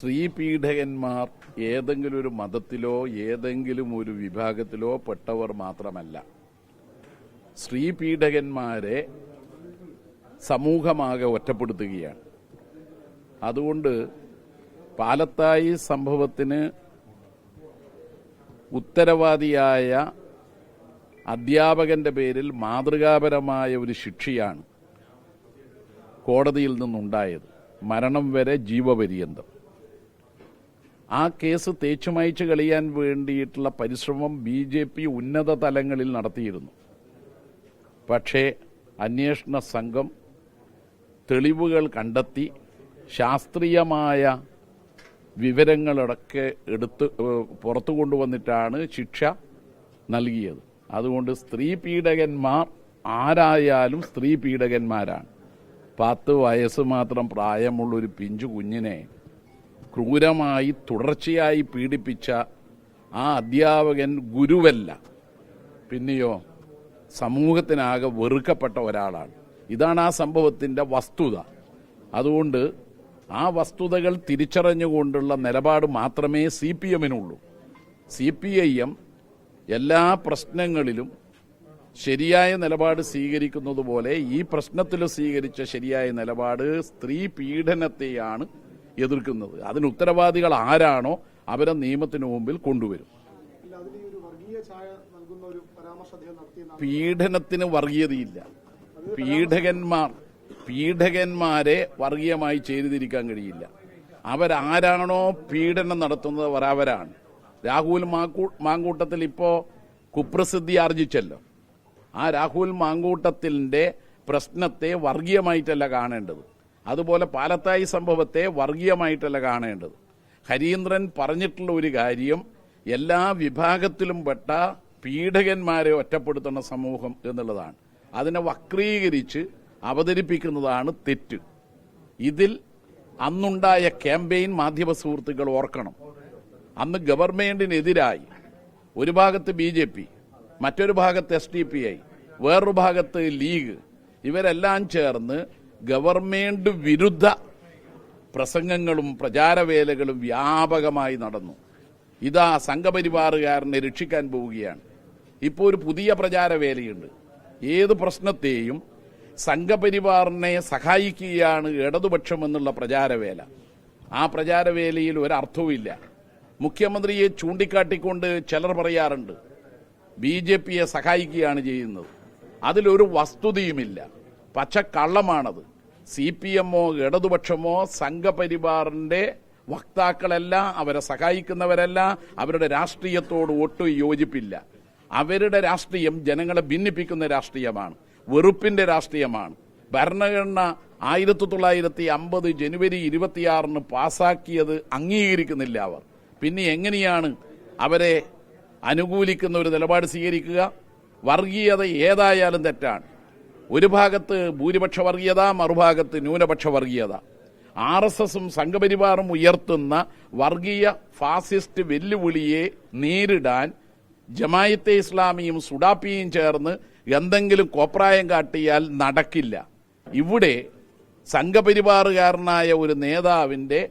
സ്ത്രീപീഡകന്മാർ ഏതെങ്കിലും ഒരു മതത്തിലോ ഏതെങ്കിലും ഒരു വിഭാഗത്തിലോ പെട്ടവർ മാത്രമല്ല. സ്ത്രീപീഡകന്മാരെ സമൂഹമാകെ ഒറ്റപ്പെടുത്തുകയാണ്. അതുകൊണ്ട് പാലത്തായി സംഭവത്തിന് ഉത്തരവാദിയായ അധ്യാപകന്റെ പേരിൽ മാതൃകാപരമായ ഒരു ശിക്ഷയാണ് കോടതിയിൽ നിന്നുണ്ടായത്. മരണം വരെ ജീവപര്യന്തം. ആ കേസ് തേച്ചുമായ്ച്ചു കളയാൻ വേണ്ടിയിട്ടുള്ള പരിശ്രമം BJP ഉന്നത തലങ്ങളിൽ നടത്തിയിരുന്നു. പക്ഷേ അന്വേഷണ സംഘം തെളിവുകൾ കണ്ടെത്തി ശാസ്ത്രീയമായ വിവരങ്ങളടക്കെ എടുത്ത് പുറത്തു കൊണ്ടുവന്നിട്ടാണ് ശിക്ഷ നൽകിയത്. അതുകൊണ്ട് സ്ത്രീപീഡകന്മാർ ആരായാലും സ്ത്രീപീഡകന്മാരാണ്. 10 വയസ്സ് മാത്രം പ്രായമുള്ളൊരു പിഞ്ചു കുഞ്ഞിനെ ക്രൂരമായി തുടർച്ചയായി പീഡിപ്പിച്ച ആ അധ്യാപകൻ ഗുരുവല്ല, പിന്നെയോ സമൂഹത്തിനാകെ വെറുക്കപ്പെട്ട ഒരാളാണ്. ഇതാണ് ആ സംഭവത്തിന്റെ വസ്തുത. അതുകൊണ്ട് ആ വസ്തുതകൾ തിരിച്ചറിഞ്ഞുകൊണ്ടുള്ള നിലപാട് മാത്രമേ CPM-നുള്ളൂ. CPIM എല്ലാ പ്രശ്നങ്ങളിലും ശരിയായ നിലപാട് സ്വീകരിക്കുന്നത് പോലെ ഈ പ്രശ്നത്തിൽ സ്വീകരിച്ച ശരിയായ നിലപാട് സ്ത്രീ പീഡനത്തെയാണ് എതിർക്കുന്നത്. അതിന് ഉത്തരവാദികൾ ആരാണോ അവരെ നിയമത്തിന് മുമ്പിൽ കൊണ്ടുവരും. പീഡനത്തിന് വർഗീയതയില്ല. പീഡകന്മാരെ വർഗീയമായി ചെയ്തിരിക്കാൻ കഴിയില്ല. അവരാരാണോ പീഡനം നടത്തുന്നത് അവരാണ്. രാഹുൽ മാങ്കൂട്ടത്തിൽ ഇപ്പോ കുപ്രസിദ്ധി ആർജിച്ചല്ലോ. ആ രാഹുൽ മാങ്കൂട്ടത്തിന്റെ പ്രശ്നത്തെ വർഗീയമായിട്ടല്ല കാണേണ്ടത്. അതുപോലെ പാലത്തായി സംഭവത്തെ വർഗീയമായിട്ടല്ല കാണേണ്ടത്. ഹരീന്ദ്രൻ പറഞ്ഞിട്ടുള്ള ഒരു കാര്യം, എല്ലാ വിഭാഗത്തിലും പെട്ട പീഡകന്മാരെ ഒറ്റപ്പെടുത്തുന്ന സമൂഹം എന്നുള്ളതാണ്. അതിനെ വക്രീകരിച്ച് അവതരിപ്പിക്കുന്നതാണ് തെറ്റ്. ഇതിൽ അന്നുണ്ടായ ക്യാമ്പയിൻ മാധ്യമ സുഹൃത്തുക്കൾ ഓർക്കണം. അന്ന് ഗവൺമെന്റിനെതിരായി ഒരു ഭാഗത്ത് BJP, മറ്റൊരു ഭാഗത്ത് SDPI, വേറൊരു ഭാഗത്ത് ലീഗ്, ഇവരെല്ലാം ചേർന്ന് ഗവൺമെന്റ് വിരുദ്ധ പ്രസംഗങ്ങളും പ്രചാരവേലകളും വ്യാപകമായി നടന്നു. ഇതാ സംഘപരിവാറുകാരനെ രക്ഷിക്കാൻ പോവുകയാണ്. ഇപ്പോൾ ഒരു പുതിയ പ്രചാരവേലയുണ്ട്. ഏത് പ്രശ്നത്തെയും സംഘപരിവാറിനെ സഹായിക്കുകയാണ് ഇടതുപക്ഷം എന്നുള്ള പ്രചാരവേല. ആ പ്രചാരവേലയിൽ ഒരർത്ഥവുമില്ല. മുഖ്യമന്ത്രിയെ ചൂണ്ടിക്കാട്ടിക്കൊണ്ട് ചിലർ പറയാറുണ്ട് BJPയെ സഹായിക്കുകയാണ് ചെയ്യുന്നത്. അതിലൊരു വസ്തുതയുമില്ല. പച്ചക്കള്ളമാണത്. CPM-ഓ ഇടതുപക്ഷമോ സംഘപരിവാറിന്റെ വക്താക്കളല്ല, അവരെ സഹായിക്കുന്നവരല്ല. അവരുടെ രാഷ്ട്രീയത്തോട് ഒട്ടും യോജിപ്പില്ല. അവരുടെ രാഷ്ട്രീയം ജനങ്ങളെ ഭിന്നിപ്പിക്കുന്ന രാഷ്ട്രീയമാണ്, വെറുപ്പിന്റെ രാഷ്ട്രീയമാണ്. ഭരണഘടന 1950 ജനുവരി 26 പാസാക്കിയത് അംഗീകരിക്കുന്നില്ല അവർ. പിന്നെ എങ്ങനെയാണ് അവരെ അനുകൂലിക്കുന്ന ഒരു നിലപാട് സ്വീകരിക്കുക? വർഗീയത ഏതായാലും തെറ്റാണ്. ഒരു ഭാഗത്ത് ഭൂരിപക്ഷ വർഗീയത, മറുഭാഗത്ത് ന്യൂനപക്ഷ വർഗീയത. RSSും സംഘപരിവാറും ഉയർത്തുന്ന വർഗീയ ഫാസിസ്റ്റ് വെല്ലുവിളിയെ നേരിടാൻ ജമായത്തെ ഇസ്ലാമിയും സുഡാപ്പിയും ചേർന്ന് എന്തെങ്കിലും കോപ്രായം കാട്ടിയാൽ നടക്കില്ല. ഇവിടെ സംഘപരിവാറുകാരനായ ഒരു നേതാവിന്റെ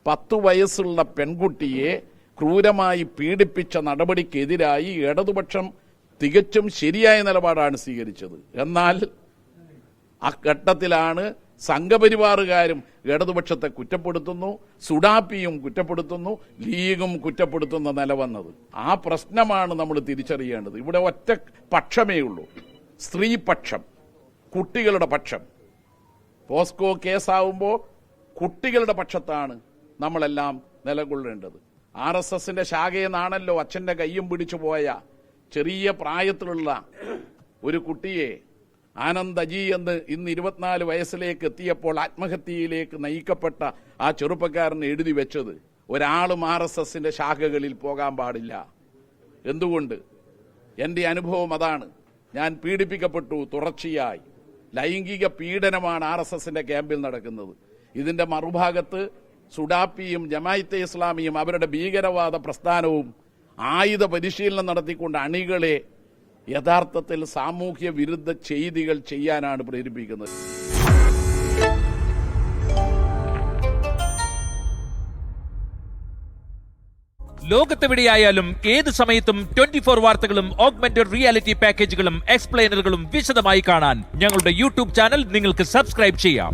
10 വയസ്സുള്ള പെൺകുട്ടിയെ ക്രൂരമായി പീഡിപ്പിച്ച നടപടിക്കെതിരായി ഇടതുപക്ഷം തികച്ചും ശരിയായ നിലപാടാണ് സ്വീകരിച്ചത്. എന്നാൽ ആ ഘട്ടത്തിലാണ് സംഘപരിവാറുകാരും ഇടതുപക്ഷത്തെ കുറ്റപ്പെടുത്തുന്നു, സുഡാപ്പിയും കുറ്റപ്പെടുത്തുന്നു, ലീഗും കുറ്റപ്പെടുത്തുന്ന നില വന്നത്. ആ പ്രശ്നമാണ് നമ്മൾ തിരിച്ചറിയേണ്ടത്. ഇവിടെ ഒറ്റ പക്ഷമേ ഉള്ളൂ, സ്ത്രീപക്ഷം, കുട്ടികളുടെ പക്ഷം. പോസ്കോ കേസാവുമ്പോൾ കുട്ടികളുടെ പക്ഷത്താണ് നമ്മളെല്ലാം നിലകൊള്ളേണ്ടത്. RSSന്റെ ശാഖയെന്നാണല്ലോ അച്ഛന്റെ കയ്യും പിടിച്ചു പോയ ചെറിയ പ്രായത്തിലുള്ള ഒരു കുട്ടിയെ ആനന്ദ് അജി എന്ന് ഇന്ന് 24 വയസ്സിലേക്ക് എത്തിയപ്പോൾ ആത്മഹത്യയിലേക്ക് നയിക്കപ്പെട്ട ആ ചെറുപ്പക്കാരൻ എഴുതി വെച്ചത്, ഒരാളും RSSന്റെ ശാഖകളിൽ പോകാൻ പാടില്ല. എന്തുകൊണ്ട്? എന്റെ അനുഭവം അതാണ്. ഞാൻ പീഡിപ്പിക്കപ്പെട്ടു തുടർച്ചയായി. ലൈംഗിക പീഡനമാണ് RSSന്റെ ക്യാമ്പിൽ നടക്കുന്നത്. ഇതിന്റെ മറുഭാഗത്ത് സുഡാപ്പിയും ജമായത്തെ ഇസ്ലാമിയും അവരുടെ ഭീകരവാദ പ്രസ്ഥാനവും ആയുധ പരിശീലനം നടത്തിക്കൊണ്ട് അണികളെ യഥാർത്ഥത്തിൽ സാമൂഹ്യ വിരുദ്ധ ചെയ്തികൾ ചെയ്യാനാണ് പ്രേരിപ്പിക്കുന്നത്. ലോകത്തെവിടെയായാലും ഏത് സമയത്തും 24 വാർത്തകളും ഓഗ്മെന്റഡ് റിയാലിറ്റി പാക്കേജുകളും എക്സ്പ്ലെയിനറുകളും വിശദമായി കാണാൻ ഞങ്ങളുടെ യൂട്യൂബ് ചാനൽ നിങ്ങൾക്ക് സബ്സ്ക്രൈബ് ചെയ്യാം.